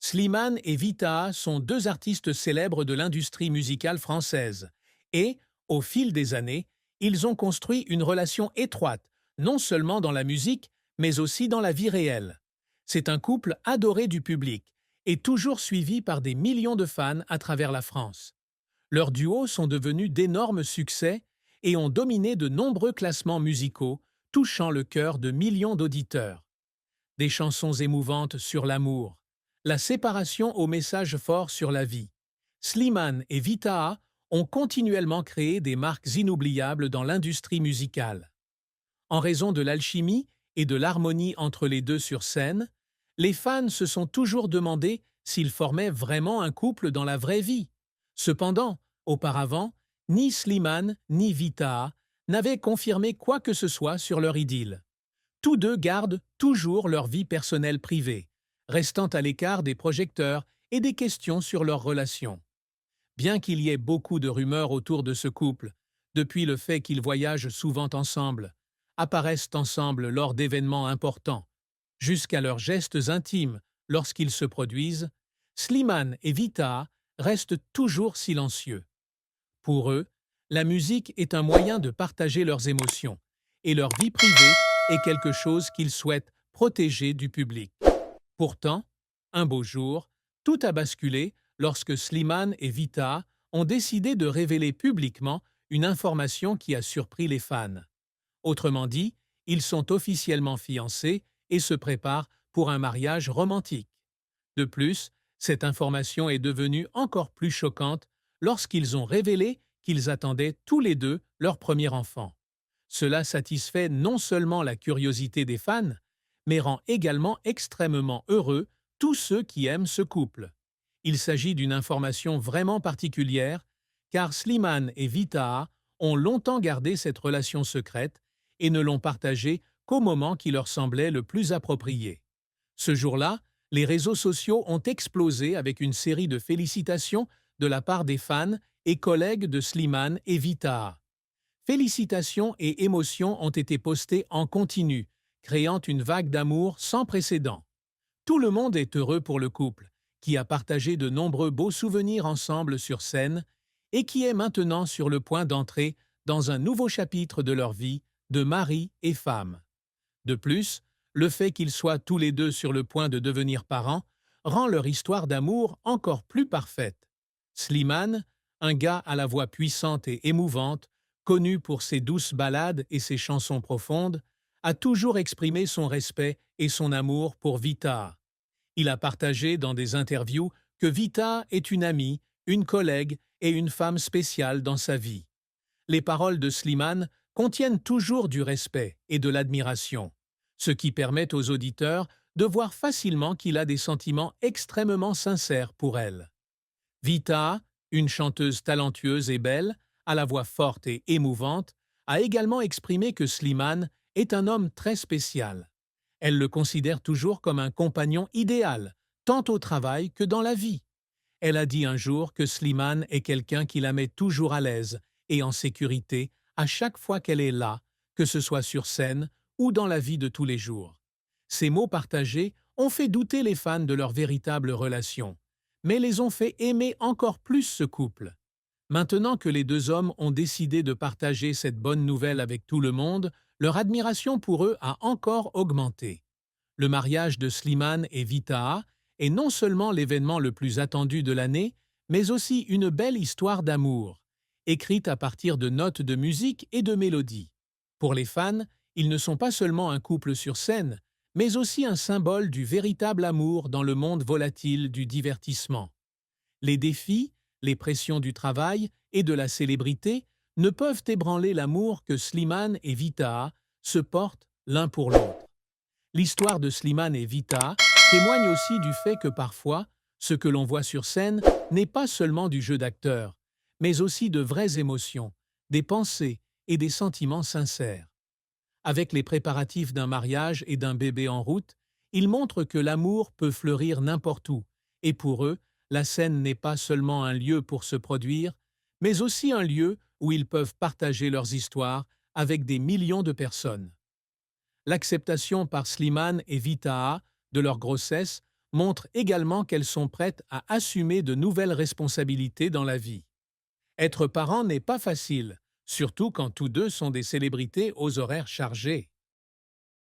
Slimane et Vita sont deux artistes célèbres de l'industrie musicale française et, au fil des années, ils ont construit une relation étroite, non seulement dans la musique, mais aussi dans la vie réelle. C'est un couple adoré du public et toujours suivi par des millions de fans à travers la France. Leurs duos sont devenus d'énormes succès et ont dominé de nombreux classements musicaux, touchant le cœur de millions d'auditeurs. Des chansons émouvantes sur l'amour, la séparation aux messages forts sur la vie. Slimane et Vita'a ont continuellement créé des marques inoubliables dans l'industrie musicale. En raison de l'alchimie et de l'harmonie entre les deux sur scène, les fans se sont toujours demandé s'ils formaient vraiment un couple dans la vraie vie. Cependant, auparavant, ni Slimane ni Vita'a n'avaient confirmé quoi que ce soit sur leur idylle. Tous deux gardent toujours leur vie personnelle privée, restant à l'écart des projecteurs et des questions sur leur relation. Bien qu'il y ait beaucoup de rumeurs autour de ce couple, depuis le fait qu'ils voyagent souvent ensemble, apparaissent ensemble lors d'événements importants, jusqu'à leurs gestes intimes lorsqu'ils se produisent, Slimane et Vita restent toujours silencieux. Pour eux, la musique est un moyen de partager leurs émotions, et leur vie privée est quelque chose qu'ils souhaitent protéger du public. Pourtant, un beau jour, tout a basculé lorsque Slimane et Vita ont décidé de révéler publiquement une information qui a surpris les fans. Autrement dit, ils sont officiellement fiancés et se préparent pour un mariage romantique. De plus, cette information est devenue encore plus choquante lorsqu'ils ont révélé qu'ils attendaient tous les deux leur premier enfant. Cela satisfait non seulement la curiosité des fans, mais rend également extrêmement heureux tous ceux qui aiment ce couple. Il s'agit d'une information vraiment particulière, car Slimane et Vita'a ont longtemps gardé cette relation secrète et ne l'ont partagée qu'au moment qui leur semblait le plus approprié. Ce jour-là, les réseaux sociaux ont explosé avec une série de félicitations de la part des fans et collègues de Slimane et Vita'a. Félicitations et émotions ont été postées en continu, créant une vague d'amour sans précédent. Tout le monde est heureux pour le couple, qui a partagé de nombreux beaux souvenirs ensemble sur scène et qui est maintenant sur le point d'entrer dans un nouveau chapitre de leur vie de mari et femme. De plus, le fait qu'ils soient tous les deux sur le point de devenir parents rend leur histoire d'amour encore plus parfaite. Slimane, un gars à la voix puissante et émouvante, connu pour ses douces ballades et ses chansons profondes, a toujours exprimé son respect et son amour pour Vita. Il a partagé dans des interviews que Vita est une amie, une collègue et une femme spéciale dans sa vie. Les paroles de Slimane contiennent toujours du respect et de l'admiration, ce qui permet aux auditeurs de voir facilement qu'il a des sentiments extrêmement sincères pour elle. Vita, une chanteuse talentueuse et belle, à la voix forte et émouvante, a également exprimé que Slimane est un homme très spécial. Elle le considère toujours comme un compagnon idéal, tant au travail que dans la vie. Elle a dit un jour que Slimane est quelqu'un qui la met toujours à l'aise et en sécurité à chaque fois qu'elle est là, que ce soit sur scène ou dans la vie de tous les jours. Ces mots partagés ont fait douter les fans de leur véritable relation, mais les ont fait aimer encore plus ce couple. Maintenant que les deux hommes ont décidé de partager cette bonne nouvelle avec tout le monde, leur admiration pour eux a encore augmenté. Le mariage de Slimane et Vita'a est non seulement l'événement le plus attendu de l'année, mais aussi une belle histoire d'amour, écrite à partir de notes de musique et de mélodies. Pour les fans, ils ne sont pas seulement un couple sur scène, mais aussi un symbole du véritable amour dans le monde volatile du divertissement. Les défis, les pressions du travail et de la célébrité ne peuvent ébranler l'amour que Slimane et Vita'a se portent l'un pour l'autre. L'histoire de Slimane et Vita témoigne aussi du fait que parfois, ce que l'on voit sur scène n'est pas seulement du jeu d'acteur, mais aussi de vraies émotions, des pensées et des sentiments sincères. Avec les préparatifs d'un mariage et d'un bébé en route, ils montrent que l'amour peut fleurir n'importe où, et pour eux, la scène n'est pas seulement un lieu pour se produire, mais aussi un lieu où ils peuvent partager leurs histoires avec des millions de personnes. L'acceptation par Slimane et Vita'a de leur grossesse montrent également qu'elles sont prêtes à assumer de nouvelles responsabilités dans la vie. Être parent n'est pas facile, surtout quand tous deux sont des célébrités aux horaires chargés.